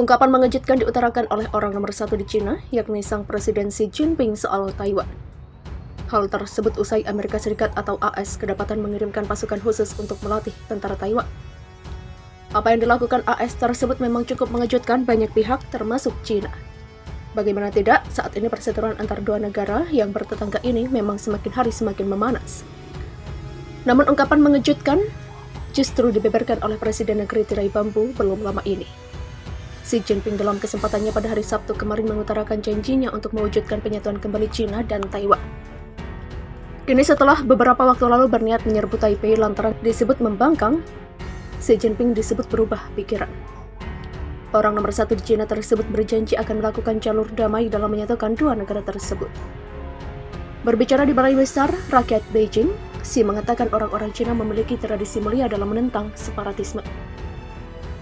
Ungkapan mengejutkan diutarakan oleh orang nomor satu di Cina, yakni sang Presiden Xi Jinping soal Taiwan. Hal tersebut usai Amerika Serikat atau AS kedapatan mengirimkan pasukan khusus untuk melatih tentara Taiwan. Apa yang dilakukan AS tersebut memang cukup mengejutkan banyak pihak, termasuk Cina. Bagaimana tidak, saat ini perseteruan antar dua negara yang bertetangga ini memang semakin hari semakin memanas. Namun ungkapan mengejutkan justru dibeberkan oleh Presiden Negeri Tirai Bambu belum lama ini. Xi Jinping dalam kesempatannya pada hari Sabtu kemarin mengutarakan janjinya untuk mewujudkan penyatuan kembali Cina dan Taiwan. Kini setelah beberapa waktu lalu berniat menyerbu Taipei lantaran disebut membangkang, Xi Jinping disebut berubah pikiran. Orang nomor satu di Cina tersebut berjanji akan melakukan jalur damai dalam menyatukan dua negara tersebut. Berbicara di Balai Besar Rakyat Beijing, Xi mengatakan orang-orang Cina memiliki tradisi mulia dalam menentang separatisme.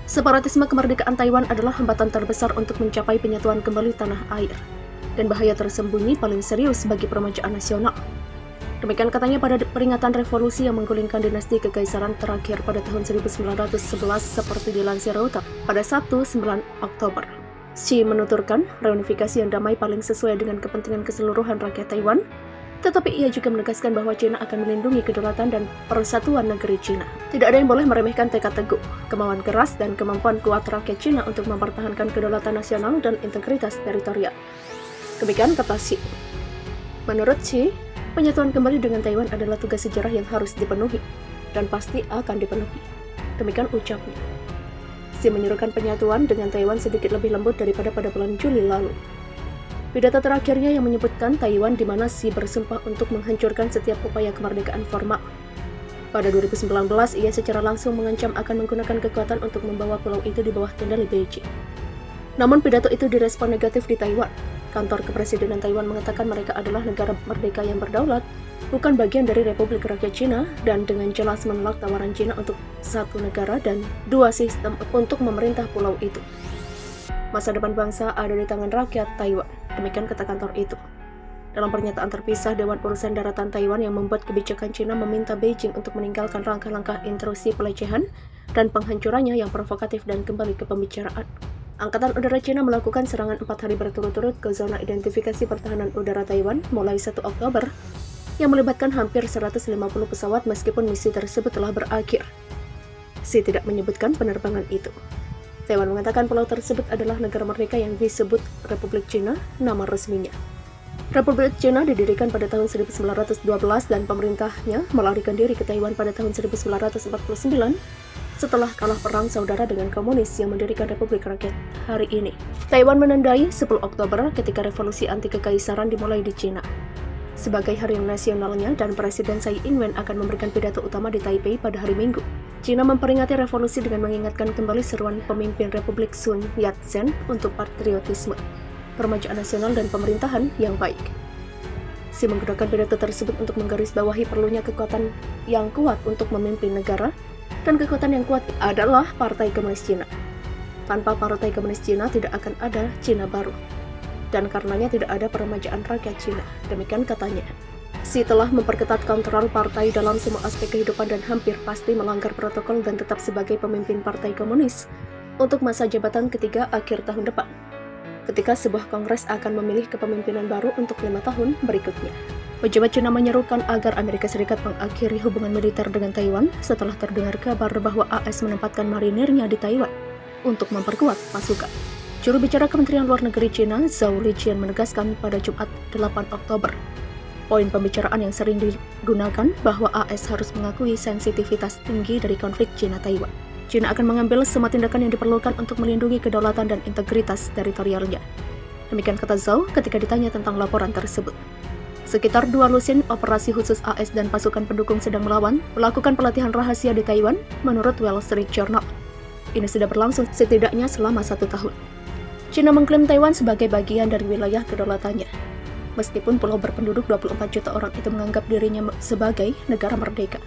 Separatisme kemerdekaan Taiwan adalah hambatan terbesar untuk mencapai penyatuan kembali tanah air, dan bahaya tersembunyi paling serius bagi permajaan nasional. Demikian katanya pada peringatan revolusi yang menggulingkan dinasti kekaisaran terakhir pada tahun 1911 seperti dilansir Reuters pada Sabtu 9 Oktober. Xi menuturkan reunifikasi yang damai paling sesuai dengan kepentingan keseluruhan rakyat Taiwan, tetapi ia juga menegaskan bahwa Cina akan melindungi kedaulatan dan persatuan negeri Cina. Tidak ada yang boleh meremehkan tekad teguh, kemauan keras, dan kemampuan kuat rakyat Cina untuk mempertahankan kedaulatan nasional dan integritas teritorial. Demikian kata Xi. Menurut Xi, penyatuan kembali dengan Taiwan adalah tugas sejarah yang harus dipenuhi, dan pasti akan dipenuhi. Demikian ucapnya. Xi menyuruhkan penyatuan dengan Taiwan sedikit lebih lembut daripada pada bulan Juli lalu. Pidato terakhirnya yang menyebutkan Taiwan di mana Xi bersumpah untuk menghancurkan setiap upaya kemerdekaan formal. Pada 2019, ia secara langsung mengancam akan menggunakan kekuatan untuk membawa pulau itu di bawah kendali Beijing. Namun pidato itu direspon negatif di Taiwan. Kantor Kepresidenan Taiwan mengatakan mereka adalah negara merdeka yang berdaulat, bukan bagian dari Republik Rakyat Cina, dan dengan jelas menolak tawaran Cina untuk satu negara dan dua sistem untuk memerintah pulau itu. Masa depan bangsa ada di tangan rakyat Taiwan. Demikian kata kantor itu. Dalam pernyataan terpisah, Dewan Urusan Daratan Taiwan yang membuat kebijakan Cina meminta Beijing untuk meninggalkan langkah-langkah intrusi pelecehan dan penghancurannya yang provokatif dan kembali ke pembicaraan. Angkatan Udara Cina melakukan serangan 4 hari berturut-turut ke zona identifikasi pertahanan udara Taiwan mulai 1 Oktober yang melibatkan hampir 150 pesawat meskipun misi tersebut telah berakhir. Xi tidak menyebutkan penerbangan itu. Taiwan mengatakan pulau tersebut adalah negara merdeka yang disebut Republik Cina, nama resminya. Republik Cina didirikan pada tahun 1912 dan pemerintahnya melarikan diri ke Taiwan pada tahun 1949 setelah kalah perang saudara dengan komunis yang mendirikan Republik Rakyat hari ini. Taiwan menandai 10 Oktober ketika revolusi anti kekaisaran dimulai di Cina sebagai hari nasionalnya, dan Presiden Tsai Ing-wen akan memberikan pidato utama di Taipei pada hari Minggu. Cina memperingati revolusi dengan mengingatkan kembali seruan pemimpin Republik Sun Yat-sen untuk patriotisme, permajaan nasional, dan pemerintahan yang baik. Xi menggunakan pidato tersebut untuk menggarisbawahi perlunya kekuatan yang kuat untuk memimpin negara, dan kekuatan yang kuat adalah Partai Komunis Cina. Tanpa Partai Komunis Cina tidak akan ada Cina baru, dan karenanya tidak ada peremajaan rakyat Cina. Demikian katanya. Xi telah memperketat kontrol partai dalam semua aspek kehidupan dan hampir pasti melanggar protokol dan tetap sebagai pemimpin Partai Komunis untuk masa jabatan ketiga akhir tahun depan, ketika sebuah kongres akan memilih kepemimpinan baru untuk 5 tahun berikutnya. Pejabat Cina menyerukan agar Amerika Serikat mengakhiri hubungan militer dengan Taiwan setelah terdengar kabar bahwa AS menempatkan marinirnya di Taiwan untuk memperkuat pasukan. Juru bicara Kementerian Luar Negeri Cina, Zhao Lijian, menegaskan pada Jumat 8 Oktober, poin pembicaraan yang sering digunakan bahwa AS harus mengakui sensitivitas tinggi dari konflik Cina-Taiwan. Cina akan mengambil semua tindakan yang diperlukan untuk melindungi kedaulatan dan integritas teritorialnya. Demikian kata Zhao ketika ditanya tentang laporan tersebut. Sekitar 2 lusin operasi khusus AS dan pasukan pendukung sedang melawan melakukan pelatihan rahasia di Taiwan, menurut Wall Street Journal. Ini sudah berlangsung setidaknya selama 1 tahun. Cina mengklaim Taiwan sebagai bagian dari wilayah kedaulatannya. Meskipun pulau berpenduduk 24 juta orang itu menganggap dirinya sebagai negara merdeka.